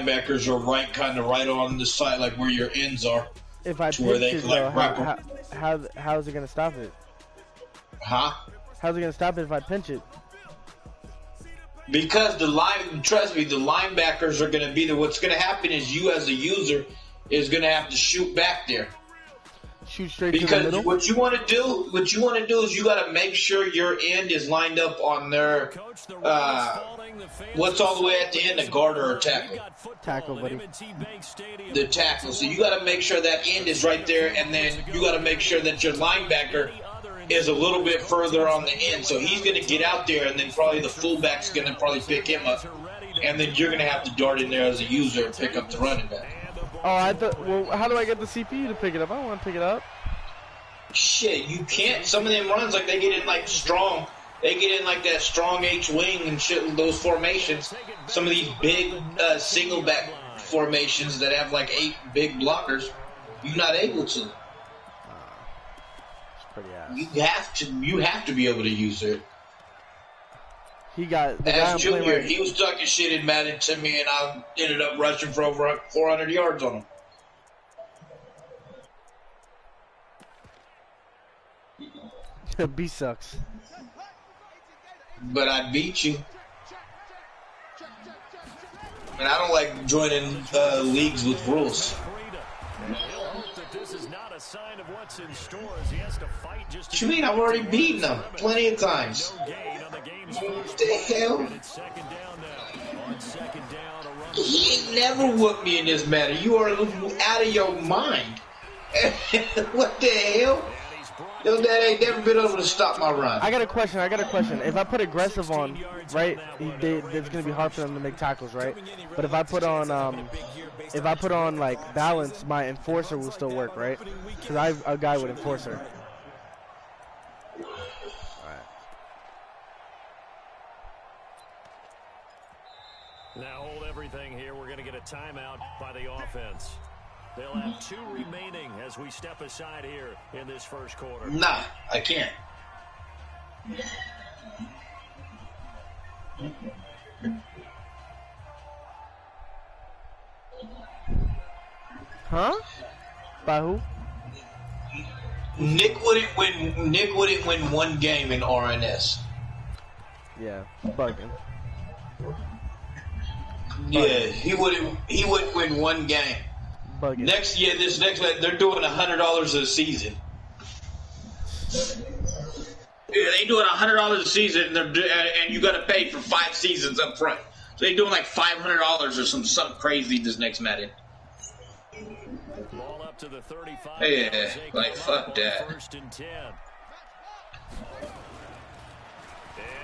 linebackers are kind of right on the side, like where your ends are. If I to where they pinch can, it, like, though, how's it gonna stop it? Huh? How's it gonna stop it if I pinch it? Because trust me, the linebackers are gonna be there. What's gonna happen is you as a user is gonna have to shoot back there. Shoot straight to the Because middle? what you want to do is you got to make sure your end is lined up on their what's all the way at the end, a guard or a tackle. Tackle, buddy. The tackle. So you got to make sure that end is right there, and then you got to make sure that your linebacker is a little bit further on the end. So he's going to get out there, and then probably the fullback's going to probably pick him up, and then you're going to have to dart in there as a user and pick up the running back. Oh, well, how do I get the CPU to pick it up? I don't want to pick it up. Shit, you can't. Some of them runs, like, they get in, like, strong. They get in, like, that strong H-wing and shit, those formations. Some of these big single-back formations that have, like, 8 big blockers, you're not able to. It's pretty ass. You have to be able to use it. As Junior, he was talking shit in Madden to me, and I ended up rushing for over 400 yards on him. B sucks. But I beat you. And I don't like joining leagues with rules. What you mean? I've already beaten them plenty of times. What the hell? He ain't never whooped me in this manner. You are out of your mind. What the hell? Your dad ain't never been able to stop my run. I got a question. If I put aggressive on, right, it's gonna be hard for them to make tackles, right? But if I put on like balance, my enforcer will still work, right? Because I'm a guy with enforcer. Now hold everything here. We're going to get a timeout by the offense. They'll have 2 remaining as we step aside here in this first quarter. Nah, I can't. Huh? By who? Nick wouldn't win one game in RNS. Yeah, bugging. Yeah, he wouldn't win one game. Bugging. Next year, they're doing $100 a season. Yeah, they doing $100 a season, and you got to pay for 5 seasons up front. So they're doing like $500 or something crazy this next Madden. Ball up to the 35. Yeah, like fuck that. First and 10. And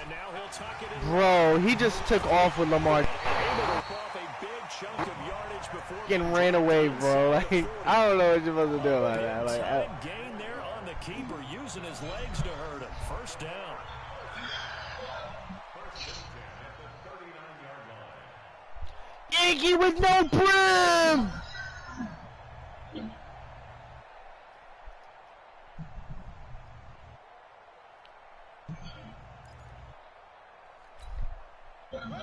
now he'll tuck it in. Bro, he just took off with Lamar. Getting ran away, bro. Like, I don't know what you're supposed to do about that. Like, gain there on the keeper, using his legs to hurt him. First down. Yankee with no brim.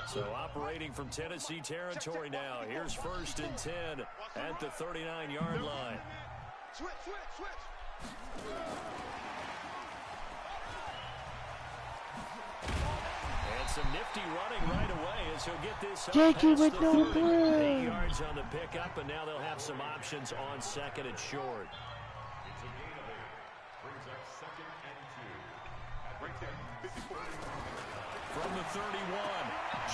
So operating from Tennessee territory now. Here's first and 10 at the 39-yard line. Switch. And some nifty running right away as he'll get this. Jakey with no brim. 8 yards on the pickup, and now they'll have some options on second and short. From the 31,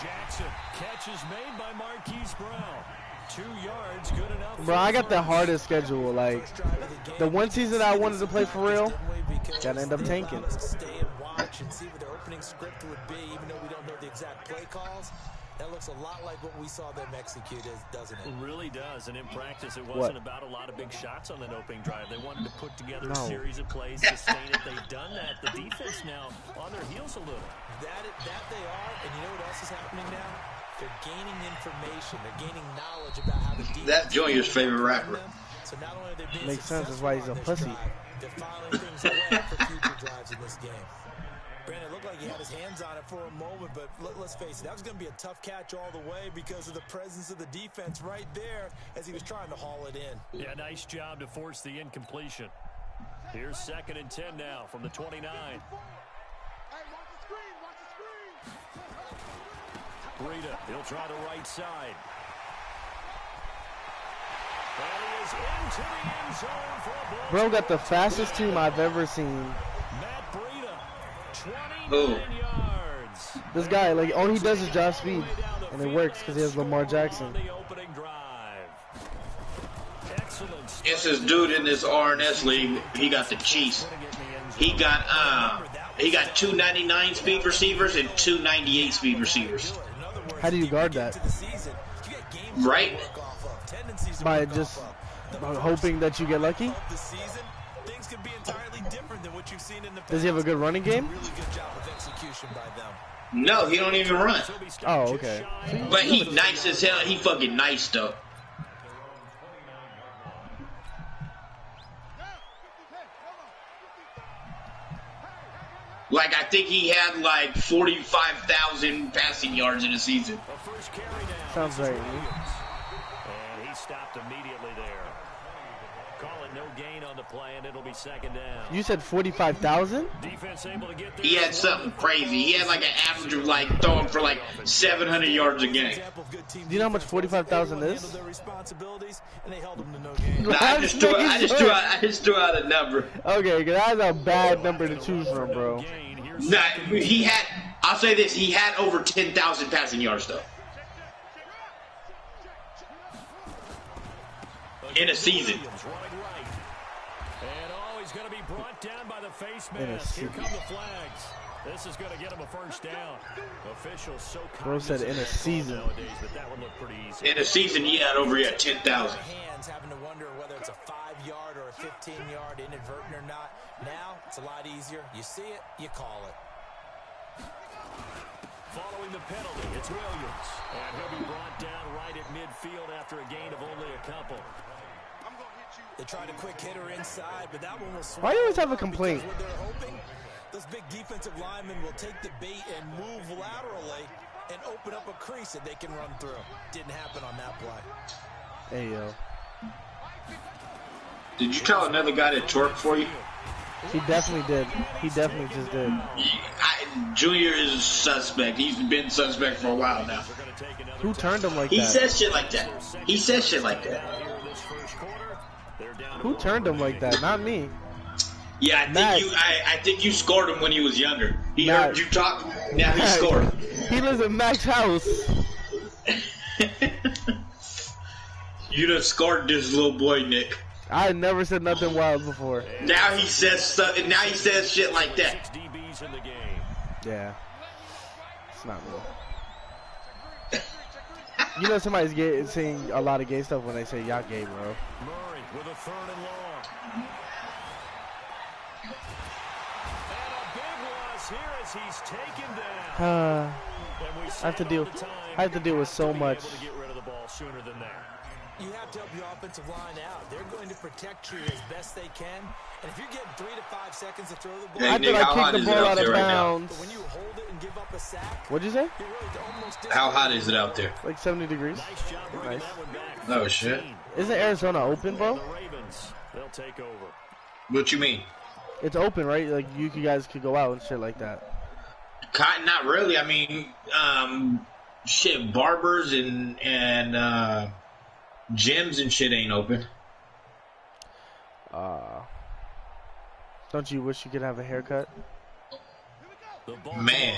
Jackson. Catch is made by Marquise Brown. 2 yards, good enough. Bro, I got the hardest schedule. Like, the one season I wanted to play for real, gotta end up tanking. Stay and watch and see what the opening script would be, even though we don't know the exact play calls. That looks a lot like what we saw them execute, doesn't it? It really does, and in practice, it wasn't about a lot of big shots on that opening drive. They wanted to put together a series of plays, sustain it. They've done that. The defense now on their heels a little. That they are, and you know what else is happening now? They're gaining information. They're gaining knowledge about how the defense. That's Junior's favorite rapper. So not only are they being Makes sense. That's why he's a pussy. They're filing things away for future drives in this game. Brandon, it looked like he had his hands on it for a moment, but let's face it, that was going to be a tough catch all the way because of the presence of the defense right there as he was trying to haul it in. Yeah, nice job to force the incompletion. Here's 2nd and 10 now from the 29. Breida, he'll try the right side. And he is into the end zone for a Bro got the fastest team I've ever seen. Matt Breida, 29 yards. This guy, like, all he does is drive speed, and it works because he has Lamar Jackson. It's this dude in this RNS league. He got the Chiefs. He got 299 speed receivers and 298 speed receivers. How do you guard that? Right? By just hoping that you get lucky? Does he have a good running game? No, he don't even run. Oh, okay. But he nice as hell. He fucking nice, though. Like, I think he had like 45,000 passing yards in a season. Sounds right. And he stopped immediately there. Call it no gain on the play, and it'll be 2nd down. You said 45,000? Defense able to get there. He had something crazy. He had like an average of like throwing for like 700 yards a game. Do you know how much 45,000 is? Nah, I just threw out a number. Okay, because that's a bad number to choose from, bro. Nah, I'll say this, he had over 10,000 passing yards though. In a season. And he's going to be brought down by the face mask. Here come the flags. This is going to get him a 1st down. Officials so Bro said in a season. Nowadays, but that would look pretty easy. In a season, he had over 10,000. Hands having to wonder whether it's a 5-yard or a 15-yard inadvertent or not. Now it's a lot easier. You see it, you call it. Following the penalty, it's Williams. And he'll be brought down right at midfield after a gain of only a couple. They tried a quick hitter inside, but that one was. Why do you always have a complaint? What they're hoping, those big defensive linemen will take the bait and move laterally and open up a crease that they can run through. Didn't happen on that play. Hey, yo. Did you tell another guy to twerk for you? He definitely did. He definitely just did. Junior is suspect. He's been suspect for a while now. Who turned him like that? He says shit like that. He says shit like that. Who turned him like that? Not me. Yeah, I think you scored him when he was younger. He heard you talk. Now he scored. He lives in Mac's house. You done scored this little boy, Nick. I had never said nothing wild before. Now he says stuff. Now he says shit like that. Yeah, it's not me. You know somebody's saying a lot of gay stuff when they say y'all gay, bro. Murray with a 3rd and long. And a big loss here as he's taken down. I have to deal with so much. Get rid of the ball sooner than that. You have to help your offensive line out. They're going to protect you as best they can. And if you're getting 3 to 5 seconds to throw the ball, Hey, I Nick, thought I kicked the ball out of bounds. But when you hold it and give up a sack, What'd you say? you're really almost How hot is it out there? Like 70 degrees. Nice job bringing Nice. that one back. Oh shit. Isn't Arizona open, bro? The Ravens, they'll take over. What you mean? It's open, right? Like you guys could go out and shit like that. Not really. I mean, shit. Barbers and gyms and shit ain't open. Don't you wish you could have a haircut? Man,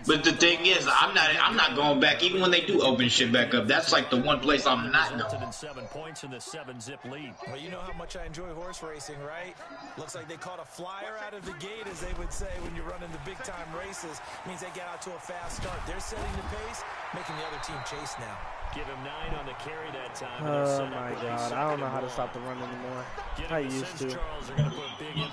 but the thing is, I'm not going back. Even when they do open shit back up, that's like the one place I'm not going. 7 points in the 7-zip lead. Well, you know how much I enjoy horse racing, right? Looks like they caught a flyer out of the gate, as they would say when you're running the big-time races. Means they get out to a fast start. They're setting the pace, making the other team chase now. Give him 9 on the carry that time. Oh my god, I don't know how to stop the run anymore. I used to.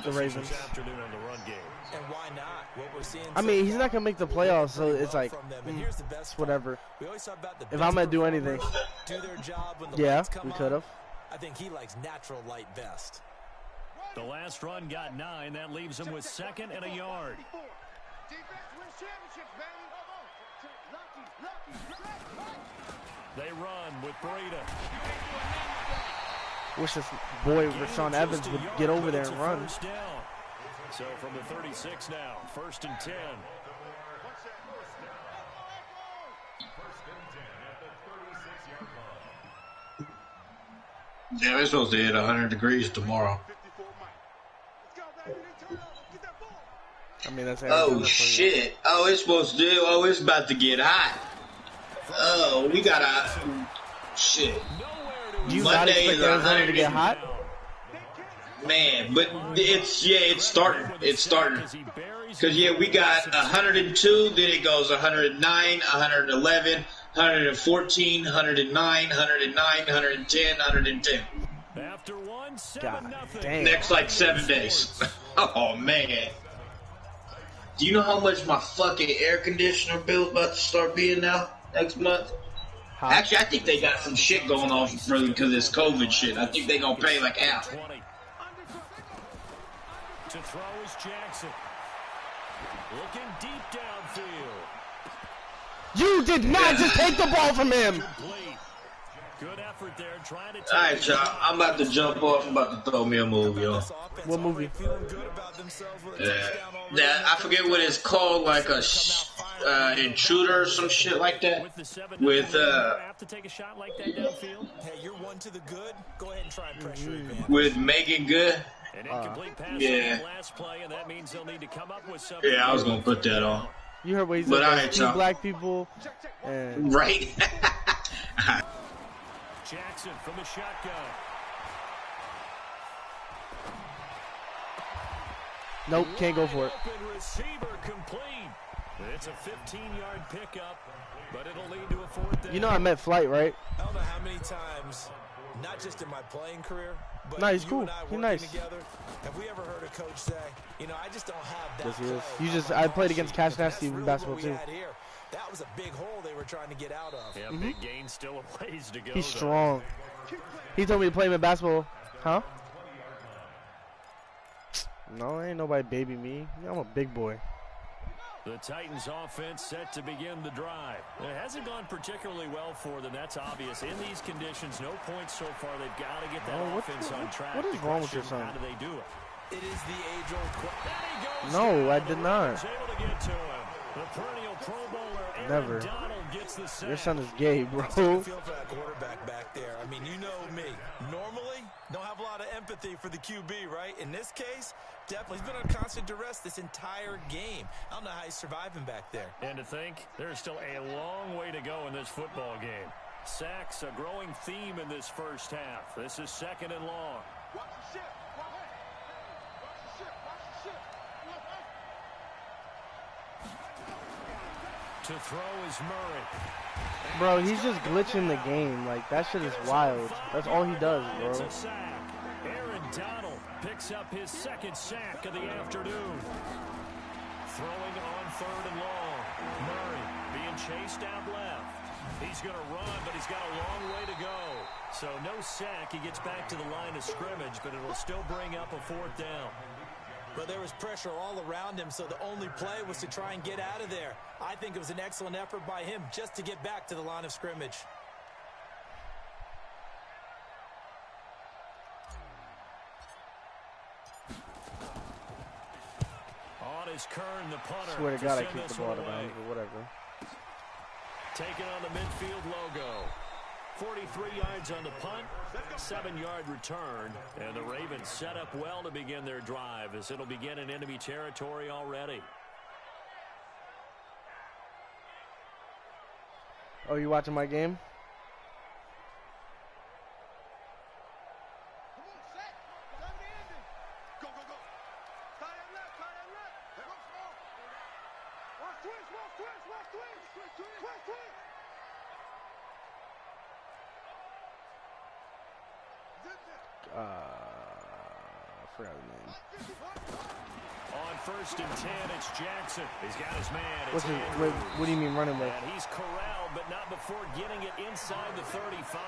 The Ravens. Afternoon on the run game. And why not? What we're seeing I mean, he's not gonna make the playoffs, so it's like, it's whatever. If I'm gonna do anything, do their job when the yeah, lights come we could have. on. I think he likes natural light best. The last run got 9. That leaves him with 2nd and a yard. They run with Breida. Wish this boy Rashawn Evans would get over there and run. So from the 36 now, 1st and 10. Yeah, we're supposed to hit 100 degrees tomorrow. I mean, that's oh shit! Oh, it's supposed to do. Oh, it's about to get hot. Oh, we got a shit. Do you not expect Arizona to get hot? Man, but it's starting. It's starting. Because yeah, we got 102. Then it goes 109, 111, 114, 109, 109, 110, 110. After one, God damn. Next like 7 days. Oh man. Do you know how much my fucking air conditioner bill's about to start being now next month? Hot. Actually, I think they got some shit going on because of this COVID shit. I think they gonna pay like half. To throw is Jackson. Looking deep downfield. You did not just take the ball from him. Good effort there, trying to. All right, y'all. I'm about to jump off. I'm about to throw me a movie on. What movie? Yeah, I forget what it's called, like a intruder or some shit like that. With have to take a shot like that downfield. Hey, you're one to the good. Go ahead and try pressure advantage. with Megan Good. An incomplete pass yeah. on the last play, and that means they'll need to come up with something. Yeah, I was gonna put that on. You heard what he said? But There's two black people. And right. Jackson from the shotgun. nope, can't go for it. Open receiver complete. It's a 15-yard pickup, but it'll lead to a 4th down. You know I met Flight, right? I don't know how many times, not just in my playing career, but No, he's you cool. and I He's working nice. together. Have we ever heard a coach say, you know, I just don't have that Yes, he is. play. You just, I played against Cash Nasty in That's really basketball what we too. had here. That was a big hole they were trying to get out of. Yeah, big gain, still a ways to go. He's though. strong. He told me to play him in basketball. Huh? No, ain't nobody baby me. I'm a big boy. The Titans offense set to begin the drive. It hasn't gone particularly well for them. That's obvious. In these conditions, no points so far. They've got to get that offense on track. What is wrong with your son? How do they do it? It is the age-old question. No, I did not. Able to get to him. The perennial Pro Bowler, Aaron Never. Donald gets the sack. Your son is gay, bro. I feel for that quarterback back there. I mean, you know me. Normally, don't have a lot of empathy for the QB, right? In this case, definitely. He's been under constant duress this entire game. I don't know how he's surviving back there. And to think, there's still a long way to go in this football game. Sacks, a growing theme in this first half. This is 2nd and long. To throw is Murray. Bro, he's just glitching the game. Like, that shit is wild. That's all he does, It's bro. a sack. Aaron Donald picks up his 2nd sack of the afternoon. Throwing on 3rd and long. Murray being chased out left. He's going to run, but he's got a long way to go. So no sack. He gets back to the line of scrimmage, but it'll still bring up a 4th down. But there was pressure all around him, so the only play was to try and get out of there. I think it was an excellent effort by him just to get back to the line of scrimmage. On is Kern, the punter. Swear to God, I send kicked the this ball out one of away. bounds, but whatever. Taking on the midfield logo. 43 yards on the punt, 7-yard return, and the Ravens set up well to begin their drive as it'll begin in enemy territory already. Oh, you watching my game? I forgot his name. On 1st and 10, it's Jackson. He's got his man. What do you mean running with? And he's corralled, but not before getting it inside the 35.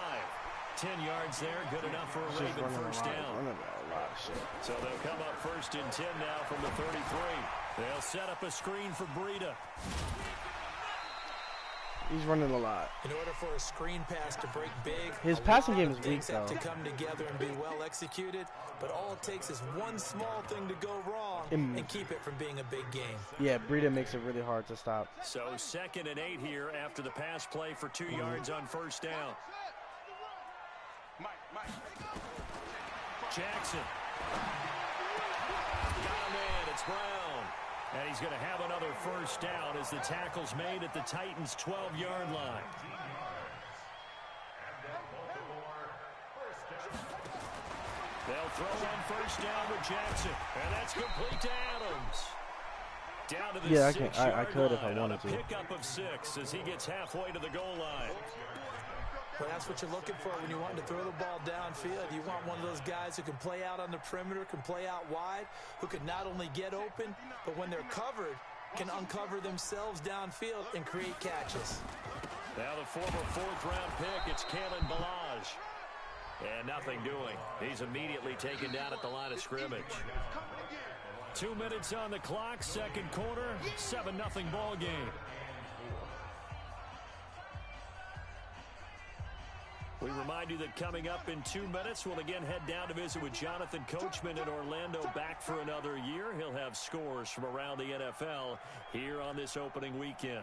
10 yards there, good enough for a Raven first down. Running a lot of shit. So they'll come up 1st and 10 now from the 33. They'll set up a screen for Breida. He's running a lot. In order for a screen pass to break big, his passing game is weak, things have though. to come together and be well executed, but all it takes is one small thing to go wrong and keep it from being a big game. Yeah, Breida makes it really hard to stop. So 2nd and 8 here after the pass play for 2 yards on first down. Jackson. Got him in. It's Brown. And he's going to have another first down as the tackle's made at the Titans' 12-yard line. They'll throw on first down with Jackson. And that's complete to Adams. Down to the 6-yard line. I could if I wanted to. Pickup of 6 as he gets halfway to the goal line. Well, that's what you're looking for when you want to throw the ball downfield. You want one of those guys who can play out on the perimeter, can play out wide, who can not only get open, but when they're covered, can uncover themselves downfield and create catches. Now the former 4th-round pick, it's Kalen Ballage. And nothing doing. He's immediately taken down at the line of scrimmage. 2 minutes on the clock, second quarter, 7-0 ball game. We remind you that coming up in 2 minutes, we'll again head down to visit with Jonathan Coachman in Orlando, back for another year. He'll have scores from around the NFL here on this opening weekend.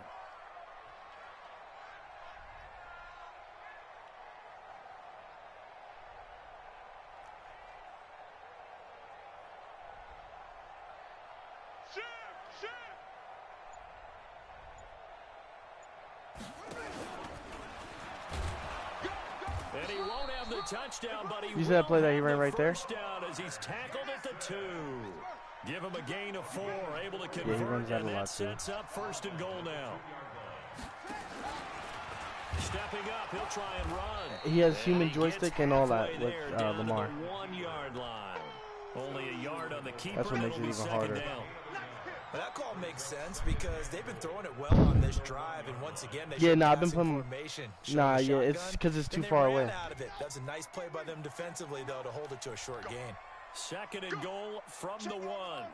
And he won't have the touchdown, but he You see that play that he ran right there? down as he's tackled at the 2. Give him a gain of 4, able to convert, he runs that and a lot, that sets up 1st and goal now. Stepping up, he'll try and run. He has human joystick and all that with Lamar. 1-yard line. Only a yard on the keeper. That's what makes It'll it be even 2nd harder. down. Well, that call makes sense because they've been throwing it well on this drive, and once again, they I've been playing. It's because it's too far away. Out of it. That's a nice play by them defensively, though, to hold it to a short gain. 2nd and goal from the 1. Motion.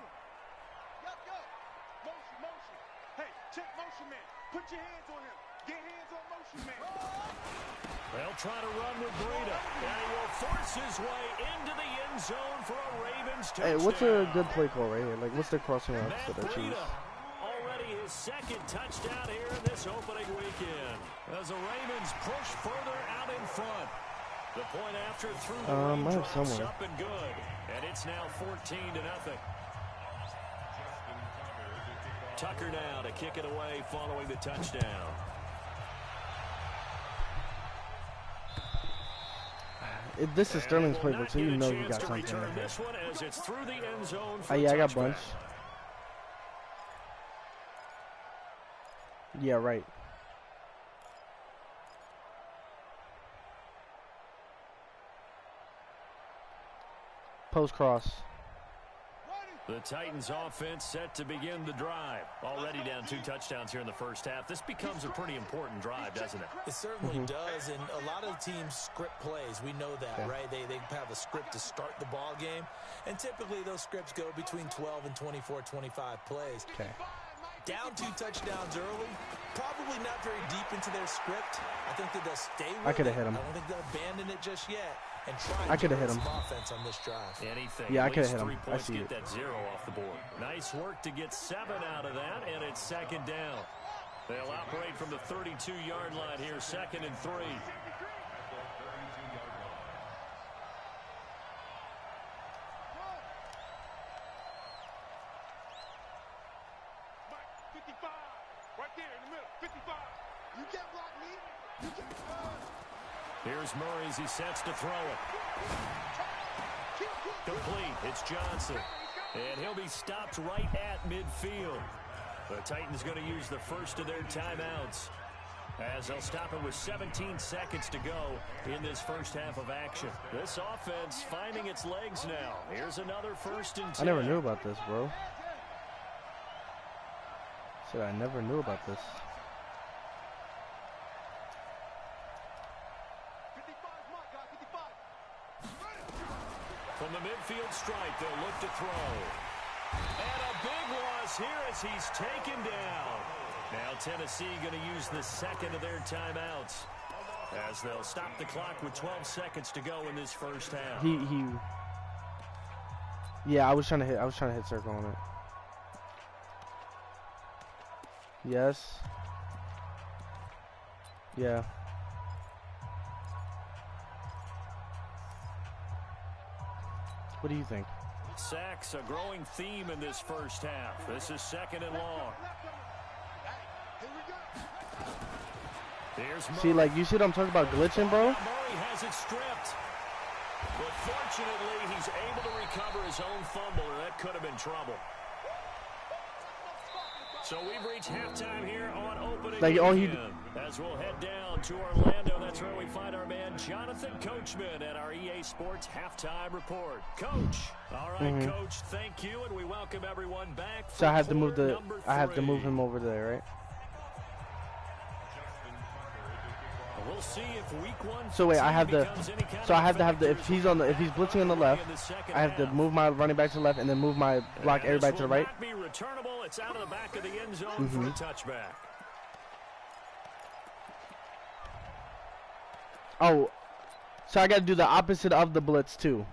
Hey, check motion, man. Put your hands on him. Get hands on motion, man. They'll try to run with Breida, and he will force his way into the end zone for a Ravens touchdown. Hey, what's a good play call right here? Like, what's the crossing routes that I choose? Already his 2nd touchdown here in this opening weekend. As the Ravens push further out in front. The point after through the I have someone. up and good. And it's now 14-0. Tucker now to kick it away following the touchdown. This is Sterling's playbook, so you know you got something. This one as it's through the end zone for Yeah, I got bunch. Yeah, right. Post cross. The Titans offense set to begin the drive. Already down 2 touchdowns here in the first half. This becomes a pretty important drive, doesn't it? It certainly does, and a lot of teams script plays. We know that, right? They have a script to start the ball game, and typically those scripts go between 12 and 24, 25 plays. Okay. Down 2 touchdowns early, probably not very deep into their script. I think that they'll stay with I could have hit him. I don't think they'll abandon it just yet. And try I could have hit him. Offense on this drive. Anything. Yeah, I could have hit 3 him. I points, see get it. that 0 off the board. Nice work to get 7 out of that, and it's 2nd down. They'll operate from the 32-yard line here, 2nd and 3. Here's Murray as he sets to throw it. Complete. It's Johnson. And he'll be stopped right at midfield. The Titans going to use the first of their timeouts as they'll stop it with 17 seconds to go in this first half of action. This offense finding its legs now. Here's another 1st and 10. I never knew about this, bro. Said I never knew about this. From the midfield stripe, they'll look to throw. And a big one across here as he's taken down. Now Tennessee going to use the second of their timeouts as they'll stop the clock with 12 seconds to go in this first half. Yeah, I was trying to hit circle on it. Yes. Yeah. What do you think? Sacks, a growing theme in this first half. This is second and long. See, like, you see what I'm talking about glitching, bro? Murray has it stripped. But fortunately, he's able to recover his own fumble, or that could have been trouble. So we've reached halftime here on opening weekend. As we'll head down to Orlando, that's where we find our man Jonathan Coachman at our EA Sports Halftime Report. Coach, all right, Coach, thank you, and we welcome everyone back. So I have to move him over there, right? We'll see if week one. So wait, I have to have the if he's blitzing on the left, I have to move my running back to the left and then move my block everybody to the right. Not be returnable. It's out of the back of the end zone for a touchback. Oh, so I got to do the opposite of the blitz too.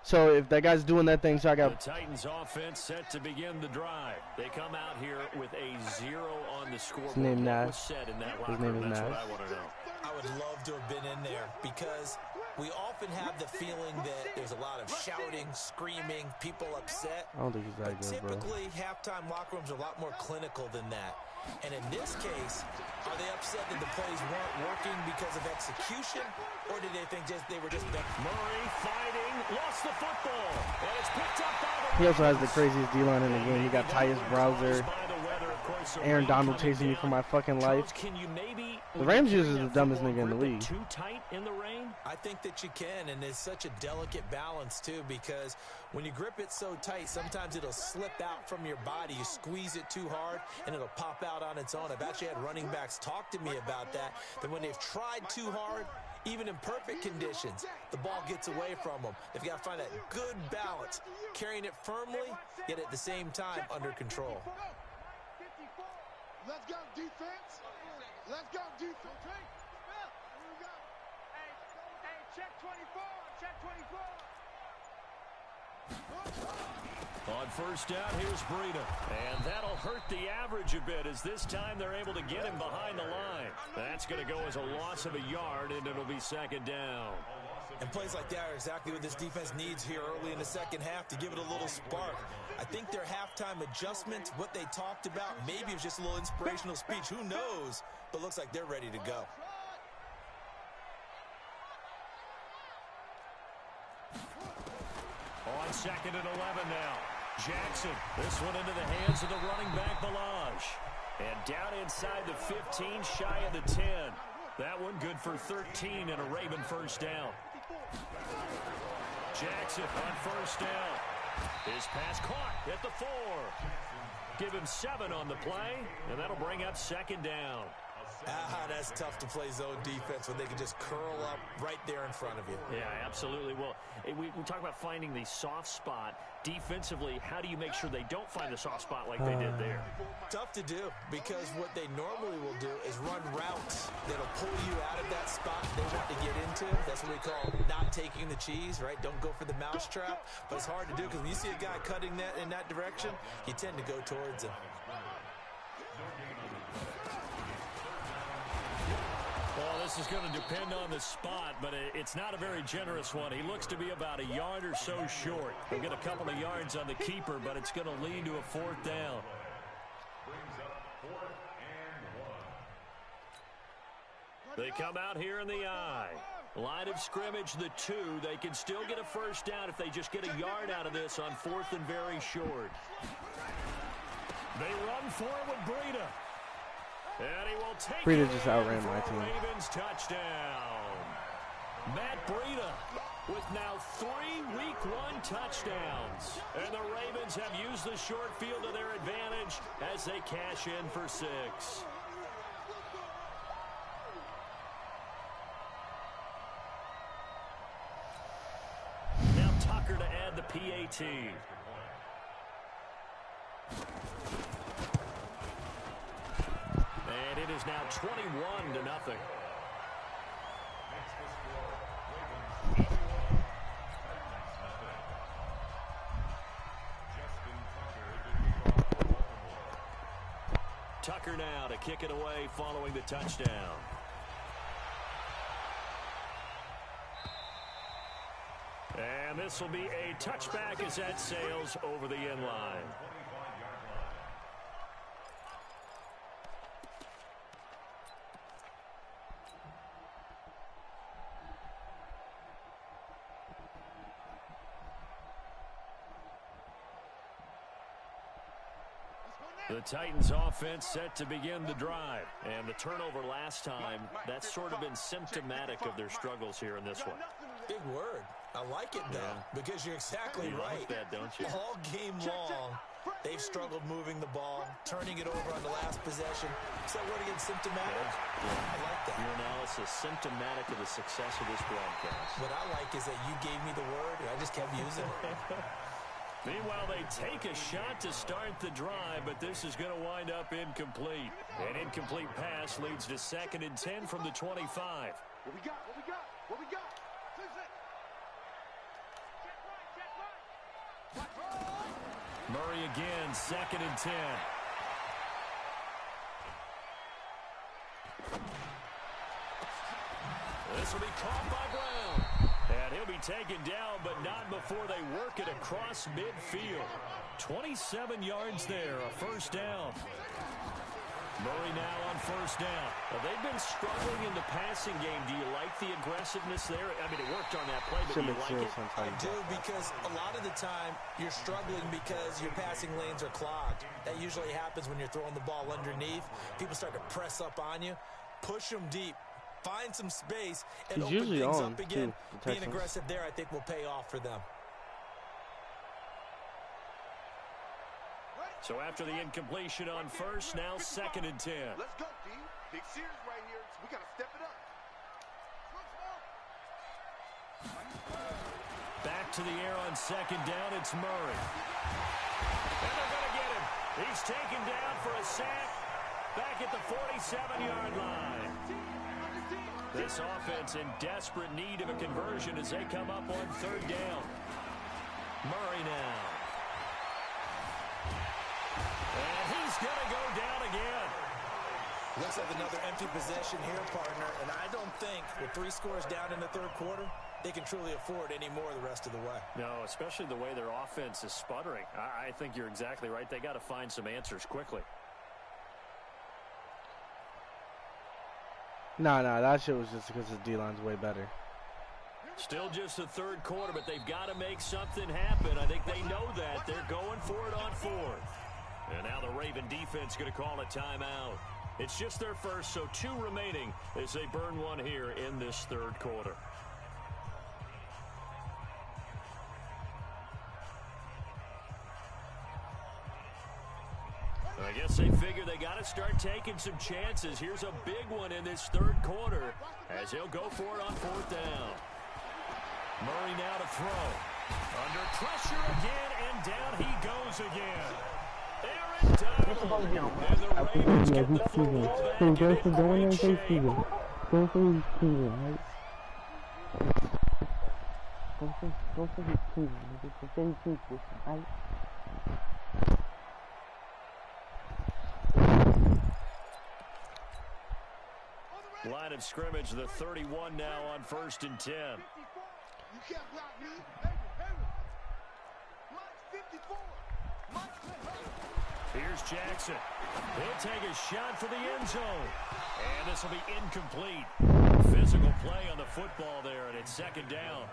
So if that guy's doing that thing, so I got the Titans offense set to begin the drive. They come out here with a 0 on the scoreboard. His name What was said in that locker room? That's what I want to know. I would love to have been in there because we often have the feeling that there's a lot of shouting, screaming, people upset. I don't think he's that good, bro. Typically, halftime locker rooms are a lot more clinical than that. And in this case, are they upset that the plays weren't working because of execution, or did they think they were just Murray fighting, lost the football, and it's picked up by the He also has the craziest D-line in the game. He got Tyus Browser, Aaron Donald chasing me for my fucking life. The Rams use is the dumbest nigga in the league. Too tight in the rain? I think that you can, and it's such a delicate balance, too, because when you grip it so tight, sometimes it'll slip out from your body. You squeeze it too hard, and it'll pop out on its own. I've actually had running backs talk to me about that when they've tried too hard, even in perfect conditions, the ball gets away from them. They've got to find that good balance, carrying it firmly, yet at the same time under control. Let's go, defense. Let's go, defense. Here we go. Hey, check 24. Check 24. On first down, here's Breida. And that'll hurt the average a bit as this time they're able to get him behind the line. That's going to go as a loss of a yard, and it'll be second down. And plays like that are exactly what this defense needs here early in the second half to give it a little spark. I think their halftime adjustments, what they talked about, maybe it was just a little inspirational speech. Who knows? But looks like they're ready to go. On second and 11 now. Jackson, this one into the hands of the running back, Balaj. And down inside the 15, shy of the 10. That one good for 13 and a Raven first down. Jackson on first down. His pass caught at the 4. Give him 7 on the play, and that'll bring up second down. That's tough to play zone defense when they can just curl up right there in front of you. Yeah, absolutely. Well, we talk about finding the soft spot. Defensively, how do you make sure they don't find the soft spot like they did there? Tough to do because what they normally will do is run routes that'll pull you out of that spot they want to get into. That's what we call not taking the cheese, right? Don't go for the mousetrap. But it's hard to do because when you see a guy cutting that in that direction, you tend to go towards him. Well, this is going to depend on the spot, but it's not a very generous one. He looks to be about a yard or so short. He'll get a couple of yards on the keeper, but it's going to lead to a fourth down. They come out here in the I. Line of scrimmage, the 2. They can still get a first down if they just get a yard out of this on fourth and very short. They run for it with Breida. And he will take Breida just outran my team. Ravens touchdown. Matt Breida with now 3 week 1 touchdowns. And the Ravens have used the short field to their advantage as they cash in for 6. Now Tucker to add the PAT. And it is now 21-0. Tucker now to kick it away following the touchdown. And this will be a touchback as that sails over the end line. The Titans offense set to begin the drive. And the turnover last time, that's sort of been symptomatic of their struggles here in this one. Big word. I like it, though, because you're exactly right. Like that, don't you? All game long, they've struggled moving the ball, turning it over on the last possession. Is that word again, symptomatic? Yeah. I like that. Your analysis, symptomatic of the success of this broadcast. What I like is that you gave me the word, and I just kept using it. Meanwhile, they take a shot to start the drive, but this is going to wind up incomplete. An incomplete pass leads to 2nd and 10 from the 25. What we got? What we got? What we got? Murray again, 2nd and 10. This will be caught by Brown. And he'll be taken down, but not before they work it across midfield. 27 yards there, a first down. Murray now on first down. Well, they've been struggling in the passing game. Do you like the aggressiveness there? I mean, it worked on that play, but do you like it? I do, because a lot of the time you're struggling because your passing lanes are clogged. That usually happens when you're throwing the ball underneath. People start to press up on you. Push them deep. Find some space and open things up again. Being aggressive there, I think, will pay off for them. So after the incompletion on first, now 2nd and 10. Let's go, D. Big series right here. We got to step it up. Back to the air on 2nd down. It's Murray. And they're going to get him. He's taken down for a sack back at the 47-yard line. This offense in desperate need of a conversion as they come up on 3rd down. Murray now. And he's going to go down again. Looks like another empty possession here, partner. And I don't think with 3 scores down in the 3rd quarter, they can truly afford any more the rest of the way. No, especially the way their offense is sputtering. I think you're exactly right. They got to find some answers quickly. No, that shit was just because the D-line's way better. Still just the 3rd quarter, but they've got to make something happen. I think they know that. They're going for it on 4th. And now the Raven defense going to call a timeout. It's just their first, so 2 remaining as they burn one here in this 3rd quarter. I guess they figure they got to start taking some chances. Here's a big one in this 3rd quarter as he'll go for it on 4th down. Murray now to throw. Under pressure again, and down he goes again. Aaron Donald. And the Ravens get the football back in great shape. Go for his team, right? Go for his team. Go for his team, right? Line of scrimmage, the 31 now on 1st and 10. You can't block me. Mike's 54. Here's Jackson. He'll take a shot for the end zone. And this will be incomplete. Physical play on the football there, and it's 2nd down.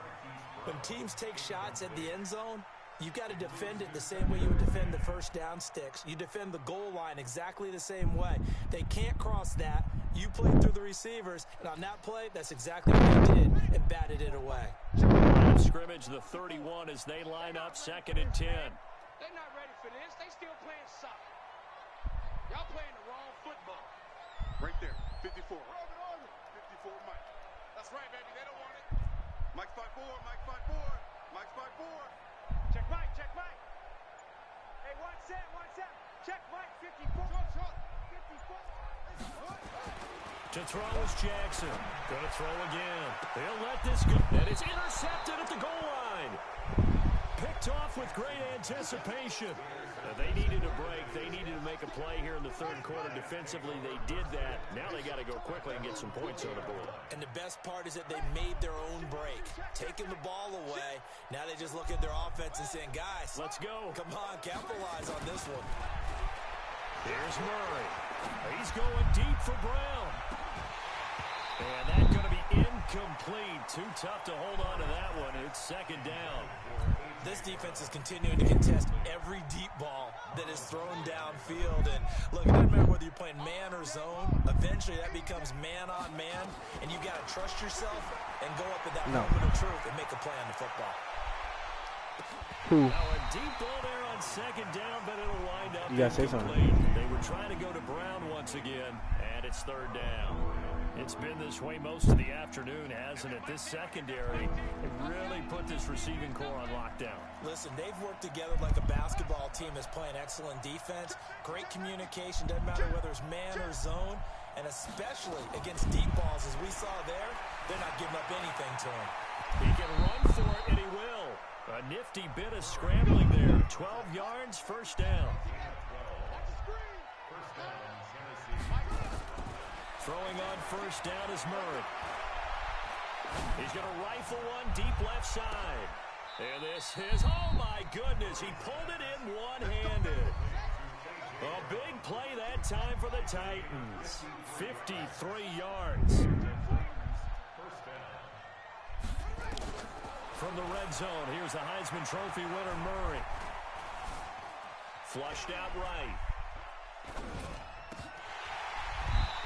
When teams take shots at the end zone, you've got to defend it the same way you would defend the first down sticks. You defend the goal line exactly the same way. They can't cross that. You played through the receivers, and on that play, that's exactly what they did and batted it away. Line of scrimmage, the 31 as they line up 2nd and 10. They're not ready for this. They still playing soccer. Y'all playing the wrong football. Right there, 54. 54 Mike. That's right, baby. They don't want it. Mike's 5'4", Mike's 5'4", Mike's 5'4". Check Mike, check Mike. Hey, 1 set. To throw is Jackson. Going to throw again. They'll let this go. And it's intercepted at the goal line. Picked off with great anticipation. They needed a break. They needed to make a play here in the third quarter. Defensively, they did that. Now they got to go quickly and get some points on the board. And the best part is that they made their own break. Taking the ball away. Now they just look at their offense and saying, guys, let's go. Come on, capitalize on this one. Here's Murray. He's going deep for Brown. And that's going to be incomplete. Too tough to hold on to that one. It's second down. This defense is continuing to contest every deep ball that is thrown downfield. And look, it doesn't matter whether you're playing man or zone. Eventually, that becomes man on man. And you've got to trust yourself and go up at that moment of truth and make a play on the football. Now a deep ball there on second down, but it'll wind up incomplete. They were trying to go to Brown once again, and it's third down. It's been this way most of the afternoon, hasn't it? This secondary really put this receiving core on lockdown. Listen, they've worked together like a basketball team that's playing excellent defense. Great communication, doesn't matter whether it's man or zone, and especially against deep balls, as we saw there, they're not giving up anything to him. He can run for it, and he will. A nifty bit of scrambling there. 12 yards, first down. Throwing on first down is Murray. He's going to rifle one deep left side. And this is, oh my goodness, he pulled it in one-handed. A big play that time for the Titans. 53 yards. From the red zone, here's the Heisman Trophy winner, Murray. Flushed out right.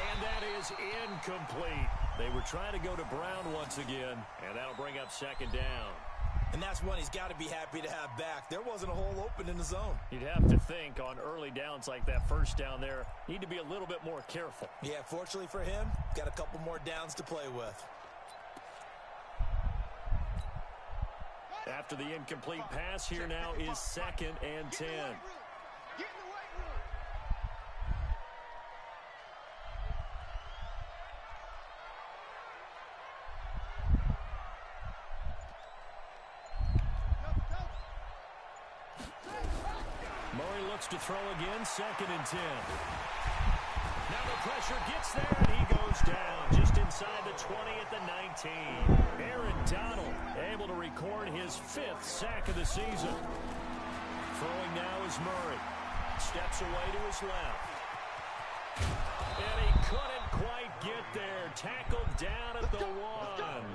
And that is incomplete. They were trying to go to Brown once again, and that'll bring up second down. And that's one he's got to be happy to have back. There wasn't a hole open in the zone. You'd have to think on early downs like that first down there, need to be a little bit more careful. Yeah, fortunately for him, got a couple more downs to play with. After the incomplete pass, here now is second and 10. Murray looks to throw again, second and 10. Now the pressure gets there, and he goes down just inside the 20 at the 19. Aaron Donald able to record his 5th sack of the season. Throwing now is Murray. Steps away to his left. And he couldn't quite get there. Tackled down at the 1.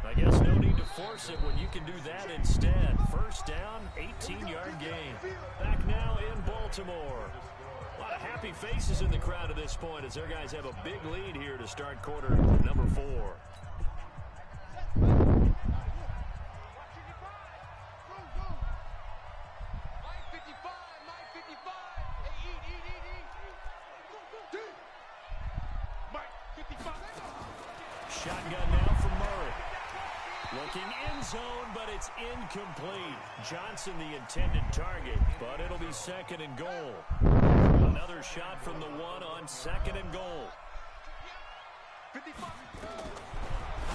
I guess no need to force it when you can do that instead. First down, 18-yard gain. Back now in Baltimore. A lot of happy faces in the crowd at this point as their guys have a big lead here to start quarter number 4. Shotgun now from Murray. Looking in zone, but it's incomplete. Johnson the intended target, but it'll be second and goal. Another shot from the 1 on second and goal.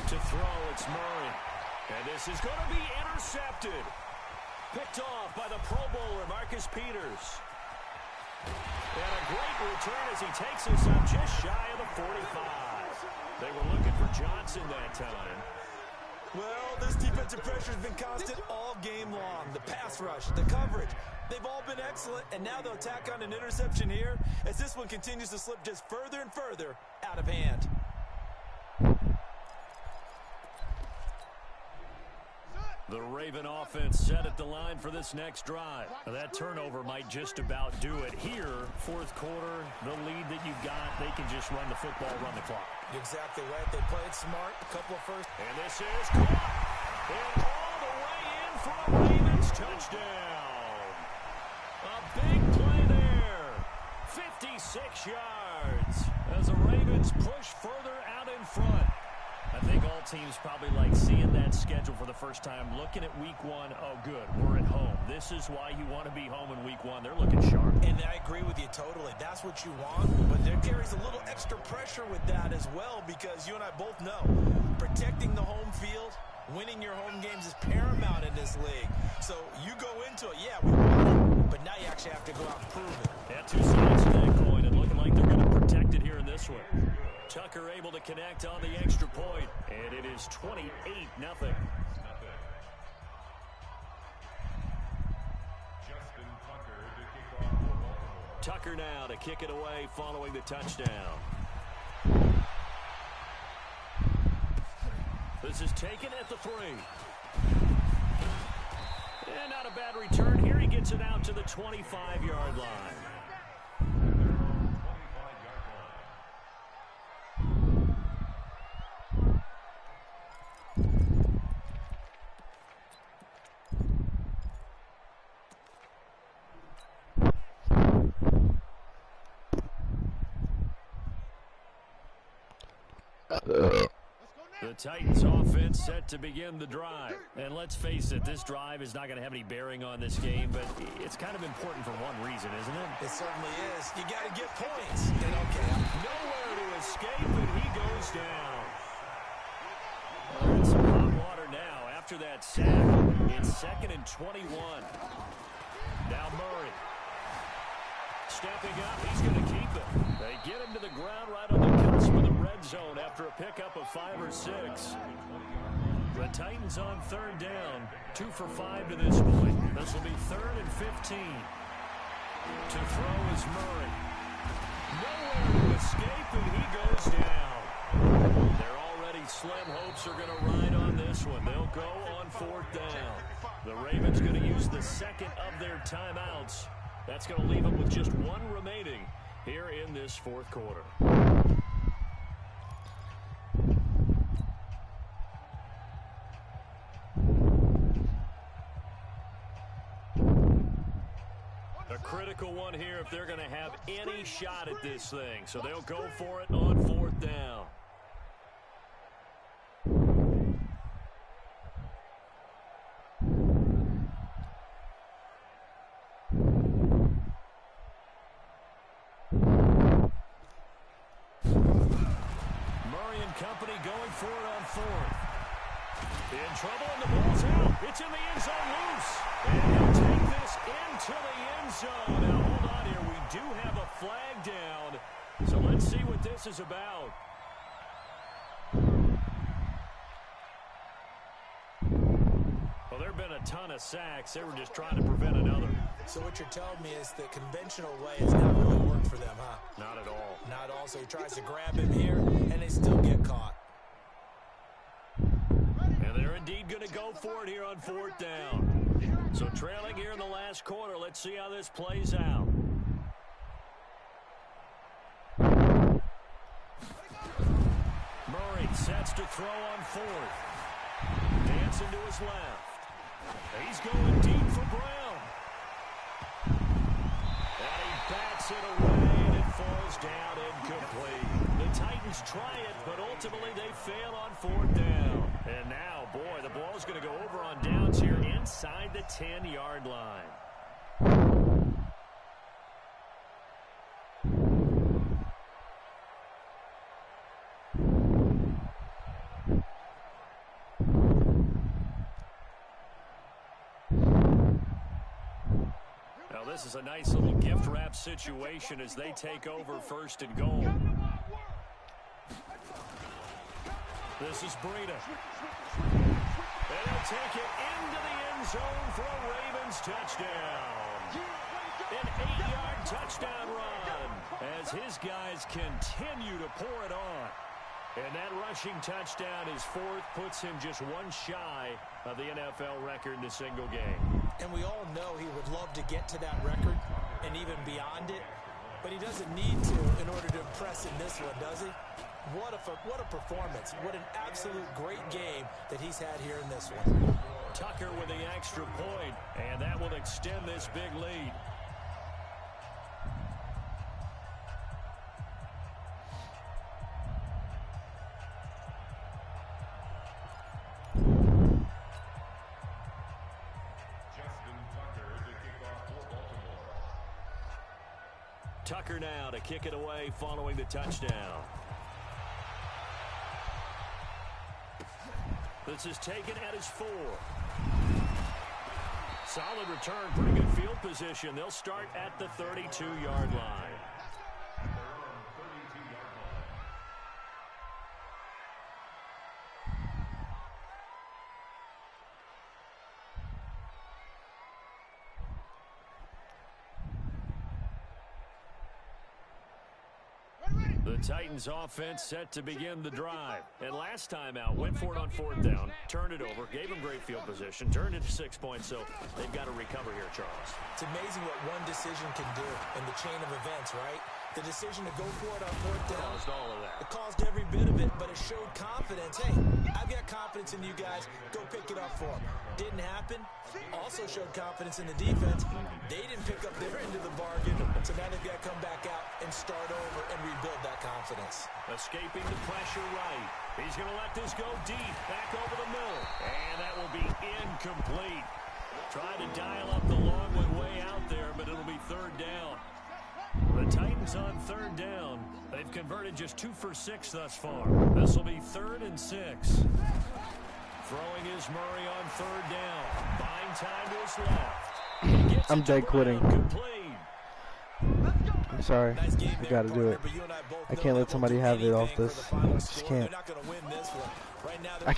To throw, it's Murray. And this is going to be intercepted. Picked off by the Pro Bowler, Marcus Peters. And a great return as he takes us up just shy of the 45. They were looking for Johnson that time. Well, this defensive pressure has been constant all game long. The pass rush, the coverage, they've all been excellent, and now they'll tack on an interception here as this one continues to slip just further and further out of hand. The Raven offense set at the line for this next drive. Now that turnover might just about do it. Here, fourth quarter, the lead that you've got, they can just run the football, run the clock. You're exactly right. They played smart. A couple of first. And this is caught. And all the way in for a Ravens touchdown. A big play there. 56 yards as the Ravens push further out in front. I think all NFL teams probably like seeing that schedule for the first time, looking at week 1. Oh, good, we're at home. This is why you want to be home in week 1. They're looking sharp. And I agree with you totally. That's what you want, but there carries a little extra pressure with that as well, because you and I both know protecting the home field, winning your home games is paramount in this league. So you go into it, yeah, we won it, but now you actually have to go out and prove it. Yeah, two sides to that coin, and looking like they're going to protect it here in this one. Tucker able to connect on the extra point, and it is 28-0. Tucker now to kick it away following the touchdown. This is taken at the 3. And not a bad return here. He gets it out to the 25-yard line. The Titans offense set to begin the drive. And let's face it, this drive is not going to have any bearing on this game, but it's kind of important for one reason, isn't it? It certainly is. You got to get points. And okay, nowhere to escape, and he goes down. Well, some hot water now after that sack. It's 2nd and 21. Now Murray. Stepping up, he's going to keep it. They get him to the ground right on the cusp of the red zone after a pickup of 5 or 6. The Titans on 3rd down, 2 for 5 to this point. This will be 3rd and 15. To throw is Murray. Nowhere to escape, and he goes down. Their already slim hopes are going to ride on this one. They'll go on 4th down. The Ravens going to use the 2nd of their timeouts. That's going to leave them with just 1 remaining here in this 4th quarter. A critical one here if they're going to have any shot at this thing. So they'll go for it on 4th down. Company going for it on 4th. In trouble, and the ball's out. It's in the end zone loose. And he'll take this into the end zone. Now, hold on here. We do have a flag down. So let's see what this is about. Well, there have been a ton of sacks. They were just trying to prevent another. So what you're telling me is the conventional way has not really worked for them, huh? Not at all. Not at all. So he tries to grab him here, and they still get caught. And they're indeed going to go for it here on 4th down. So trailing here in the last quarter. Let's see how this plays out. Murray sets to throw on 4th. Dancing to his left. He's going deep for Brown. And he bats it away, and it falls down incomplete. The Titans try it, but ultimately they fail on 4th down. And now, boy, the ball's going to go over on downs here inside the 10-yard line. This is a nice little gift wrap situation as they take over 1st and goal. This is Breida. And he'll take it into the end zone for a Ravens touchdown. An 8-yard touchdown run as his guys continue to pour it on. And that rushing touchdown is 4th, puts him just 1 shy of the NFL record in a single game. And we all know he would love to get to that record and even beyond it, but he doesn't need to in order to impress in this one, does he? What a performance. What an absolute great game that he's had here in this one. Tucker with the extra point, and that will extend this big lead. Tucker now to kick it away following the touchdown. This is taken at his 4. Solid return, pretty good field position. They'll start at the 32-yard line. The Titans offense set to begin the drive. And last time out, went for it on 4th down, turned it over, gave them great field position, turned it to 6 points, so they've got to recover here, Charles. It's amazing what one decision can do in the chain of events, right? The decision to go for it on 4th down. Caused all of that. It caused every bit of it, but it showed confidence. Hey, I've got confidence in you guys. Go pick it up for them. Didn't happen. Also showed confidence in the defense. They didn't pick up their end of the bargain, so now they've got to come back out and start over and rebuild that confidence. Escaping the pressure right. He's going to let this go deep, back over the middle. And that will be incomplete. Trying to dial up the long one way out there, but it'll be 3rd down. The Titans on 3rd down. They've converted just 2 for 6 thus far. This will be 3rd and 6. Throwing is Murray on 3rd down. Buying time to his left. I'm dead quitting. Complete. I'm sorry. Nice game I there, gotta do partner, it. but you and I both I know can't that let somebody we'll do have it off anything for this. the final I just score. can't. They're not going to win this one. Right now, they're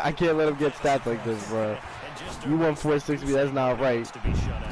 I can't let him get stats like this, bro. You won 460. That's not right. To be shut